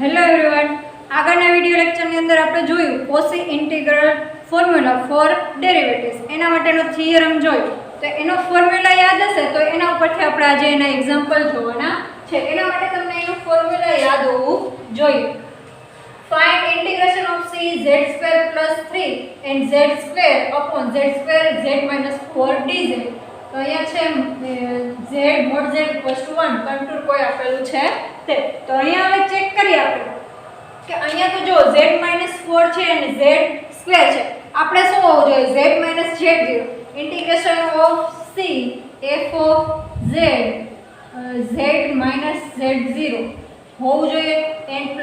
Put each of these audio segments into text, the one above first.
Hello everyone, આગળના video લેક્ચરની અંદર આપણે જોયું Cauchy integral formula for derivatives. એના માટેનો થિયરમ જોયો. તો એનો ફોર્મ્યુલા યાદ હશે તો એના ઉપરથી આપણે આજે એના એક્ઝામ્પલ જોવાના છે. એના માટે તમને એનો ફોર્મ્યુલા યાદ હોવું જોઈએ. Find integration of c z² + 3 and z² upon z² z - 4 dz. તો અહીંયા છે z mod z = 1 કન્ટુર કોઈ આપેલું છે તે. તો અહીંયા હવે ચેક કરીએ આપણે કે અહીંયા તો જો z - 4 છે અને z² છે. આપણે શું હોવું જોઈએ? z - z0 integration of c f of z z - z0 હોવું જોઈએ n +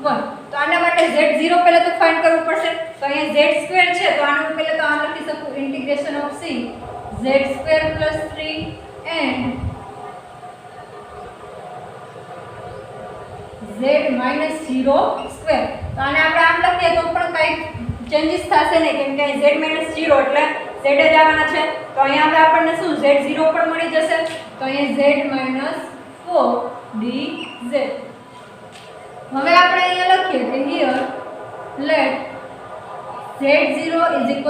1. તો આના માટે z0 પહેલા તો ફાઇન્ડ કરવું પડશે. તો અહીંયા z² છે તો આનું પહેલા તો આ લખી શકું integration of c z² + 3 and z - 0². તો આને આપણે આમ લખીએ તો પણ કંઈ ચેન્જીસ થશે નહીં કેમ કે z - 0 એટલે z જ આવવાના છે. તો અહીંયા હવે આપણને શું z0 પણ મળી જશે. તો અહીંયા z - 4dz. હવે આપણે અહીંયા લખીએ કે here let z0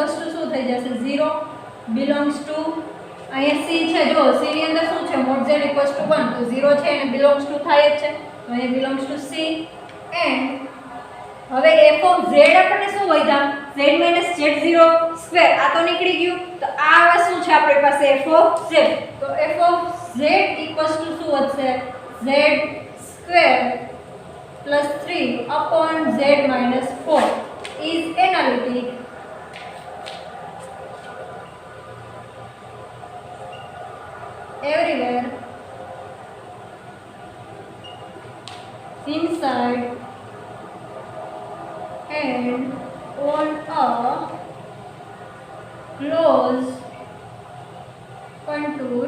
= શું થઈ જશે? 0 belongs to અહીંયા c છે. જો c ની અંદર શું છે? mod z = 1 તો 0 છે અને belongs to થાય જ છે. તો અહીંયા belongs to c and હવે f of z આપણને શું વધ્યા? z - z0² આ તો નીકળી ગયું. તો આ હવે શું છે આપણી પાસે? f of z. તો f of z = શું વધશે? z² + 3 upon z - 4 is analytic everywhere inside and on a closed contour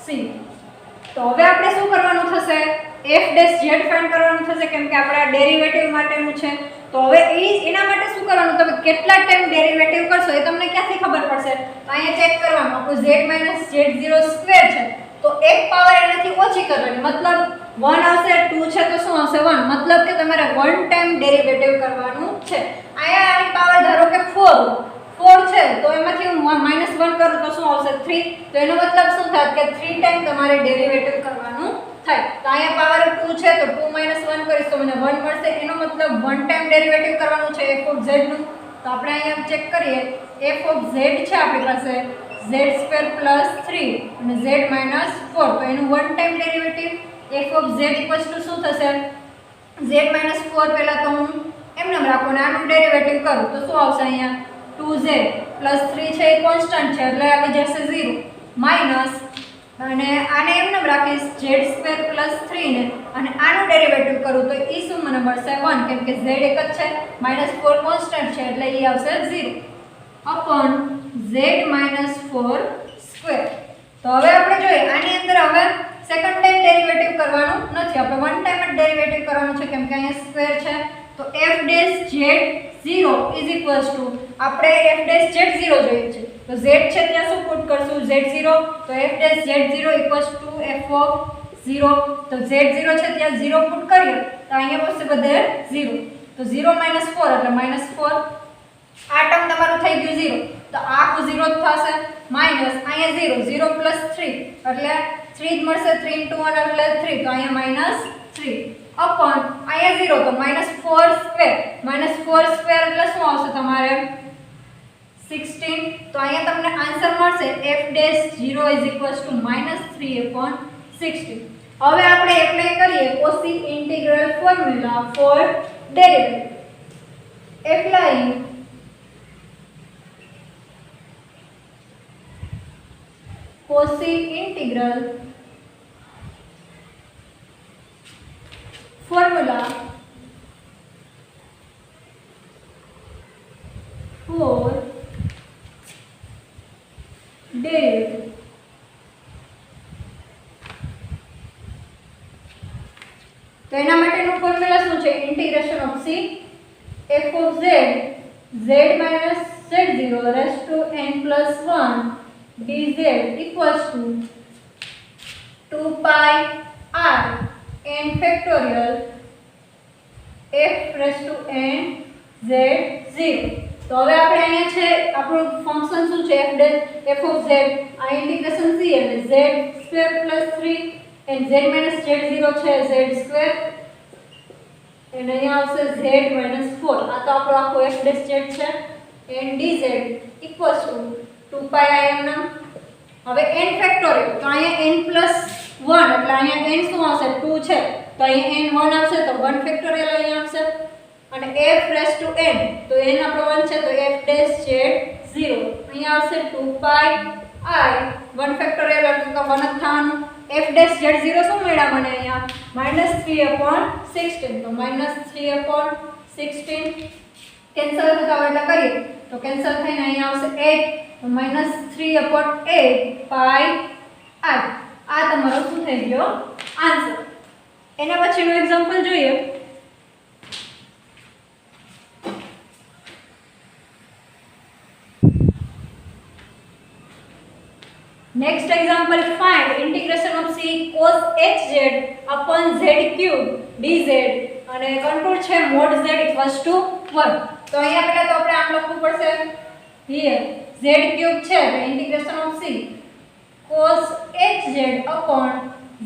C. તો હવે આપણે શું કરવાનું થશે? f' z ફાઇન્ડ કરવાનું થશે કેમ કે આપણે આ ડેરિવેટિવ માટેનું છે. તો હવે એના માટે શું કરવાનું? તમે કેટલા ટાઈમ ડેરિવેટિવ કરશો એ તમને ક્યાંથી ખબર પડશે? તો અહીંયા ચેક કરવાનું. આપણું z - z0² છે તો એક પાવર એનાથી ઓછી કરવાની. મતલબ 1 આવશે, 2 છે તો શું આવશે? 1. મતલબ કે તમારે 1 ટાઈમ ડેરિવેટિવ કરવાનું છે. અહીંયા આની પાવર ધારો કે 4 છે તો એમાંથી હું -1 કરું તો શું આવશે? 3. તો એનો મતલબ શું થાય કે 3 ટાઈમ તમારે ડેરિવેટિવ કરવાનું થાય. તો અહીંયા પાવર 2 છે તો 2 - 1 કરીશ તો મને 1 મળશે. એનો મતલબ 1 ટાઈમ ડેરિવેટિવ કરવાનું છે f of z નું. તો આપણે અહીંયા ચેક કરીએ. f of z છે આપણી પાસે z² + 3 અને z - 4. તો એનું 1 time derivative f of z = શું થશે? z - 4 પહેલા તો હું એમને રાખું અને આનું ડેરિવેટિવ કરું તો શું આવશે? અહીંયા 2z + 3 છે એ કોન્સ્ટન્ટ છે એટલે આવી જશે 0 માઈનસ અને આને એમને રાખીશ z² + 3 ને અને આનું ડેરિવેટિવ કરું તો એ શું મને મળશે? 1 કેમ કે z એક જ છે, -4 કોન્સ્ટન્ટ છે એટલે એ આવશે 0 upon z - 4². તો હવે આપણે જોઈએ આની અંદર હવે સેકન્ડ ટાઈમ ડેરિવેટિવ કરવાનું નથી. આપણે 1 ટાઈમ જ ડેરિવેટિવ કરવાનું છે કેમ કે અહીંયા સ્ક્વેર છે. તો f'(z0) આપણે f'(z0) જોઈએ છે તો z છે ત્યાં શું પુટ કરશું? z0. તો f'(z0) = f of 0. તો z0 છે ત્યાં 0 પુટ કરીએ તો અહીંયા પાસે બધે 0. તો 0 - 4 એટલે -4. આ ટર્મ તમારું થઈ ગયું 0. તો આ આખું 0 જ થશે માઈનસ અહીંયા 0 0 + 3 એટલે 3 જ મળશે. 3 × 1 એટલે 3 તો અહીંયા -3 upon અહીંયા 0 તો -4² એટલે શું આવશે તમારે? 16. તો અહીંયા તમને આન્સર મળશે f'(0) = -3/16. હવે આપણે એપ્લાય કરીએ Cauchy integral formula for derivative. Applying Cauchy integral formula for derivative. તો એના માટેનું ફોર્મ્યુલા શું છે? integration of c f of z z - z0 raised to n + 1 dz = 2 pi r n factorial f raise to n z0. તો હવે આપણે અહીંયા છે આપણું ફંક્શન શું છે f ઓફ z, આ ઇન્ટિગ્રેશન c એટલે z² + 3 and z - z0 છે z² અને અહીંયા આવશે z - 4. આ તો આપણો આખો f' છે and dz = 2πim ના. હવે n ફેક્ટોરિયલ તો અહીંયા n + 1 એટલે અહીંયા n શું આવશે 2 છે તો અહીંયા n 1 આવશે તો 1 ફેક્ટોરિયલ અહીંયા આવશે અને f રેઝ ટુ n તો n આપણો 1 છે તો f' z0 અહીંયા આવશે 2πi 1 ફેક્ટોરિયલ એટલે તો 1 જ થવાનું. f' શું મળ્યા મને અહીંયા -3/16 તો -3/16 કેન્સલ થતા હોય એટલે કરીએ તો કેન્સલ થઈને અહીંયા આવશે 8 તો -3/8 પાઈ r. આ તમારો શું થઈ ગયો આન્સર. એના પછીનું એક્ઝામ્પલ જોઈએ. Next example, find integration of c cos hz upon z³ dz અને કંટ્રોલ છે mod z = 1. તો અહીંયા પહેલા તો આપણે આમ લખવું પડશે here z³ છે તો integration of c cos hz upon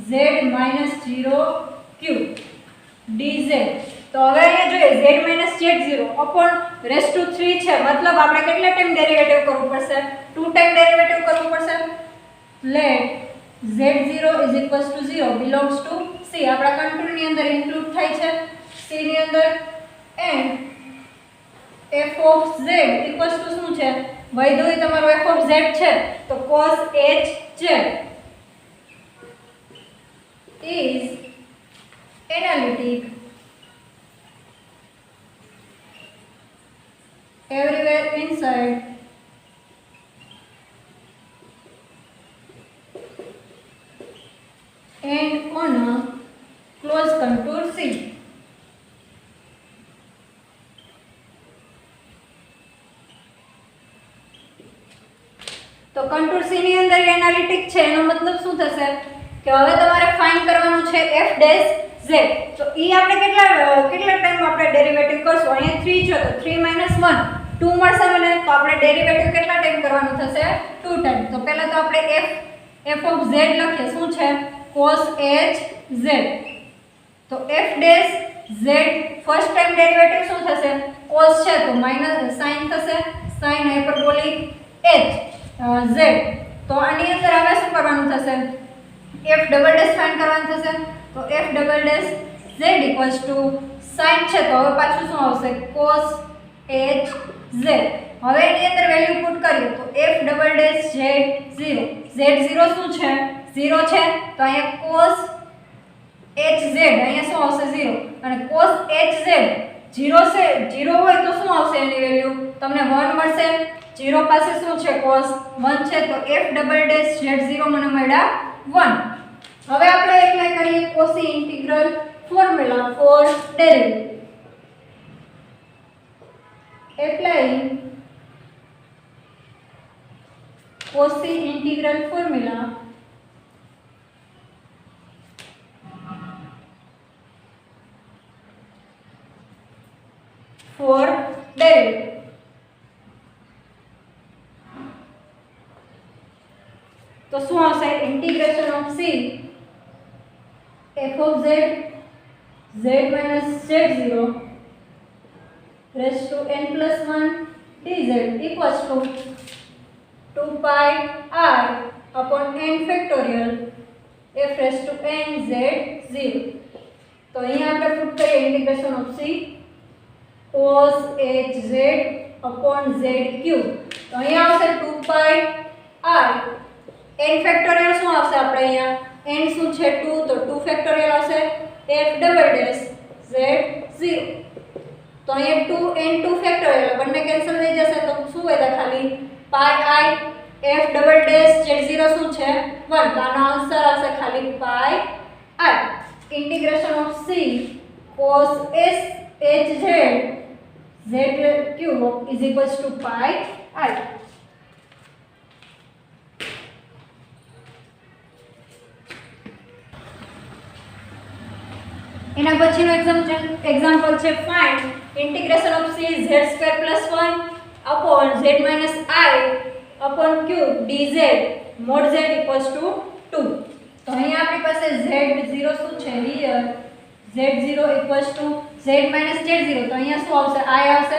z - 0³ dz. તો હવે અહીંયા જોઈએ z - z0 upon raised to 3 છે મતલબ આપણે કેટલા ટાઈમ ડેરિવેટિવ કરવું પડશે 2 ટાઈમ ડેરિવેટિવ કરવું પડશે. let z0 = 0 belongs to c આપણા કંટ્રોલ ની અંદર ઇન્ક્લુડ થાય છે c ની અંદર and f of z = શું છે વૈધોય તમારો f of z છે તો cos hz is analytic everywhere inside and on a closed contour C. તો contour C ની અંદર એનાલિટિક છે એનો મતલબ શું થશે કે હવે તમારે ફાઇન્ડ કરવાનું છે f' z. તો ઈ આપણે કેટલા ટાઈમ આપણે ડેરિવેટિવ કરશું અહીંયા 3 છે તો 3 - 1 2 મળશે મને તો આપણે ડેરિવેટિવ કેટલા ટાઈમ કરવાનું થશે 2 ટાઈમ. તો પહેલા તો આપણે f of z લખીએ શું છે cos hz તો f' z first time derivative શું થશે cos છે તો sin થશે sin હાઇપરબોલિક h z. તો આની અંદર હવે શું કરવાનું થશે f ડબલ ડેશ ફાઇન્ડ કરવાનું થશે તો f double dash z = sin છે તો હવે પાછું શું આવશે cos hz. હવે એની અંદર વેલ્યુ પુટ કરીએ તો f double dash z0 z0 શું છે 0 છે તો અહીંયા cos hz અહીંયા શું આવશે 0 અને cos hz 0 છે 0 હોય તો શું આવશે એની વેલ્યુ તમને 1 મળશે 0 પાસે શું છે cos 1 છે તો f ડબલ ડેશ z0 મને મળ્યા 1. હવે આપણે એપ્લાય કરીએ Cauchy integral formula for derivative. Applying Cauchy integral formula for derivative. તો શું આવશે integration of c f of z z - z0 raised to n + 1 dz equals to 2πi upon n factorial f raised to n z0. તો અહીંયા આપણે put કરીએ integration of c cos hz upon z³ તો અહીંયા આવશે 2πi n factorial શું આવશે આપણે અહીંયા n શું છે 2 તો 2 ફેક્ટોરિયલ આવશે f ડબલ ડેશ z0 તો અહીંયા 2 n 2 ફેક્ટોરિયલ બંને કેન્સલ થઈ જશે તો શું વધે ખાલી પાઈ i f double dash z0 શું છે 1 તો આનો આન્સર આવશે ખાલી પાઈ i. Integration of c cos hz z³ is equals to pi i. એના પછીનો એક્ઝામ્પલ છે find integration of c z² + 1 upon z - I upon cube dz mod z = 2. તો અહીંયા આપણી પાસે z0 શું છે હિયર z0 = z - z0, તો અહીંયા શું આવશે I આવશે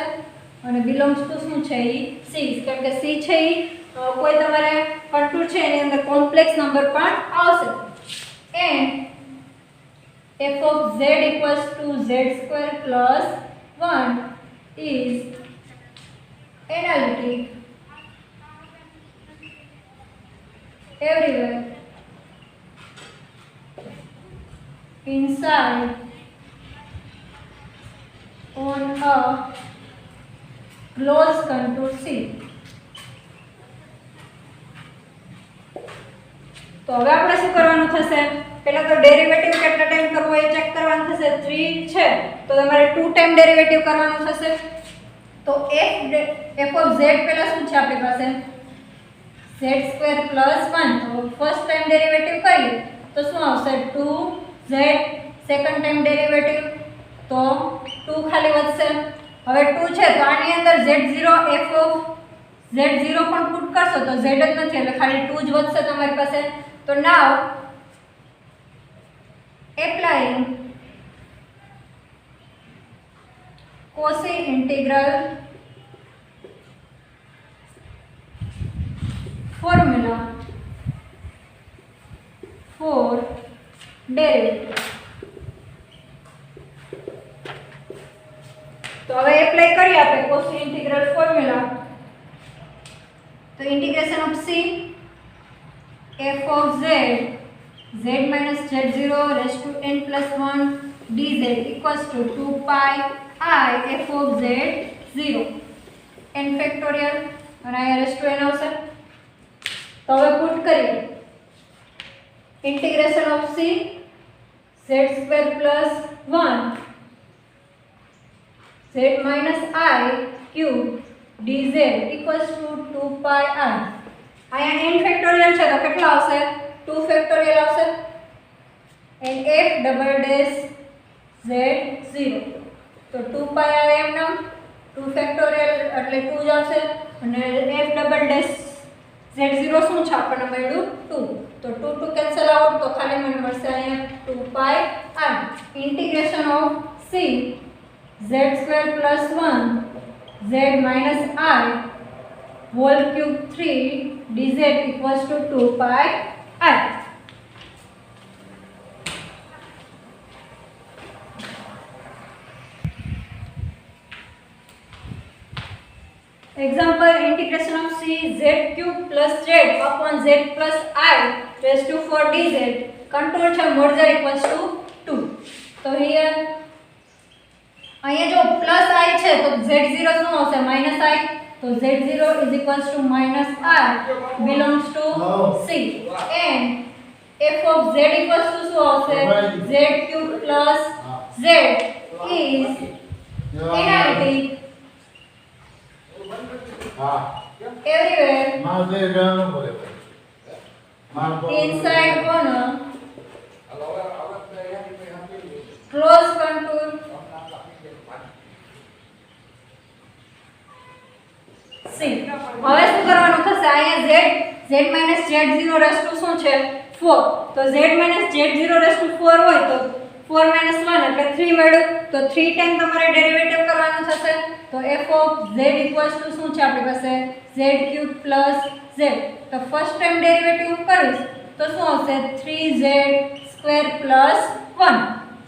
અને belongs to શું છે ઈ c, કેમ કે c છે ઈ કોઈ તમારે કન્ટુર છે એની અંદર કોમ્પ્લેક્સ નંબર પણ આવશે. and f of z = z² + 1 is analytic everywhere inside on a closed contour C. તો હવે આપણે શું કરવાનું થશે, પહેલા તો ડેરિવેટિવ કેટલા ટાઈમ કરવો એ ચેક કરવાનું થશે. 3 છે તો તમારે 2 ટાઈમ ડેરિવેટિવ કરવાનું થશે. તો f of z પહેલા શું છે આપણી પાસે z² + 1, તો ફર્સ્ટ ટાઈમ ડેરિવેટિવ કરીએ તો શું આવશે 2z, સેકન્ડ ટાઈમ ડેરિવેટિવ તો 2 ખાલી વધશે. હવે 2 છે તો આની અંદર z0 f of z0 પણ પુટ કરશો તો z જ નથી એટલે ખાલી 2 જ વધશે તમારી પાસે. તો નાવ applying Cauchy integral formula for derivative. તો હવે એપ્લાય કરીએ આપણે Cauchy integral formula. તો integration of c f of z z minus z0 raised to n plus 1 dz equals to 2 pi I f of z0 n factorial અને અહીંયા raised to n આવશે. તો હવે પુટ કરીએ integration of c z² + 1 z minus I cube dz equals to 2 pi I. અહીંયા n factorial છે તો કેટલા આવશે 2 ફેક્ટોરિયલ આવશે and f double dash z0 તો 2 pi I એમ નામ 2 ફેક્ટોરિયલ એટલે 2 જ આવશે અને f double dash z0 શું છે આપણને મળ્યું 2, તો 2 2 કેન્સલ આઉટ તો ખાલી મને મળશે અહીંયા 2 pi I integration of c z² + 1 z minus I whole cube 3 dz equals to 2 pi I. Example integration of c z³ + z upon z plus I raised to 4 dz contour છે mod z equals to 2. તો here અહીંયા જો plus I છે તો z0 શું આવશે minus I, તો z0 is equals to minus I belongs to c and f of z equals to શું આવશે z³ plus z is analytic everywhere inside on a closed contour C. હવે શું કરવાનું થશે અહીંયા z minus z0 raised to શું છે 4, તો z minus z0 raised to 4 હોય તો 4 minus 1 એટલે 3 મળ્યું, તો 3 ટાઈમ તમારે ડેરિવેટિવ કરવાનું થશે. તો f of z equals to શું છે આપણી પાસે z³ plus z, તો ફર્સ્ટ ટાઈમ ડેરિવેટિવ કરીશ તો શું આવશે 3z² plus 1.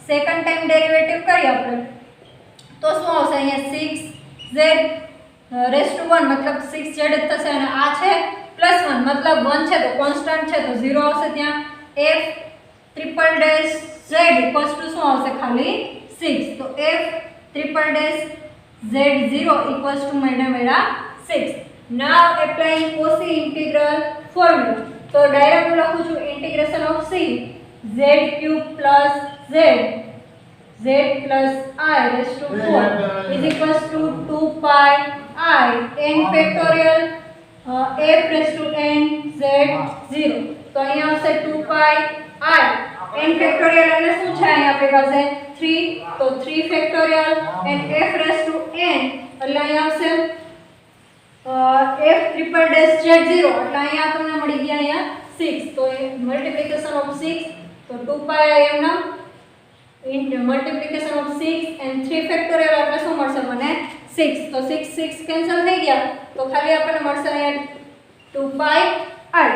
Second time derivative કરીએ આપણે તો શું આવશે અહીંયા 6z raised to 1 मतलब 6z જ થશે અને આ છે +1 मतलब 1 છે તો કોન્સ્ટન્ટ છે તો 0 આવશે ત્યાં. f triple dash z equals to શું આવશે ખાલી 6, તો f triple dash z0 equals to મેળા 6. now applying Cauchy integral formula. તો ડાયરેક્ટ હું લખું છું integration of c z³ plus z z plus I raised to 4 is equals to 2 pi I n factorial f raised to n z0. તો અહીંયા આવશે 2 pi I n factorial એટલે શું છે અહીંયા આપણી પાસે 3 તો 3 factorial and f raised to n એટલે અહીંયા આવશે f triple dash z0 એટલે અહીંયા તમને મળી ગયા અહીંયા 6 તો મલ્ટીપ્લિકેશન ઓફ 6 તો 2 pi m ના મલ્ટીપ્લિકેશન ઓફ 6 and 3 ફેક્ટોરિયલ એટલે શું મળશે મને 6 તો 6 6 કેન્સલ થઈ ગયા તો ખાલી આપણને મળશે અહીંયા 2 pi r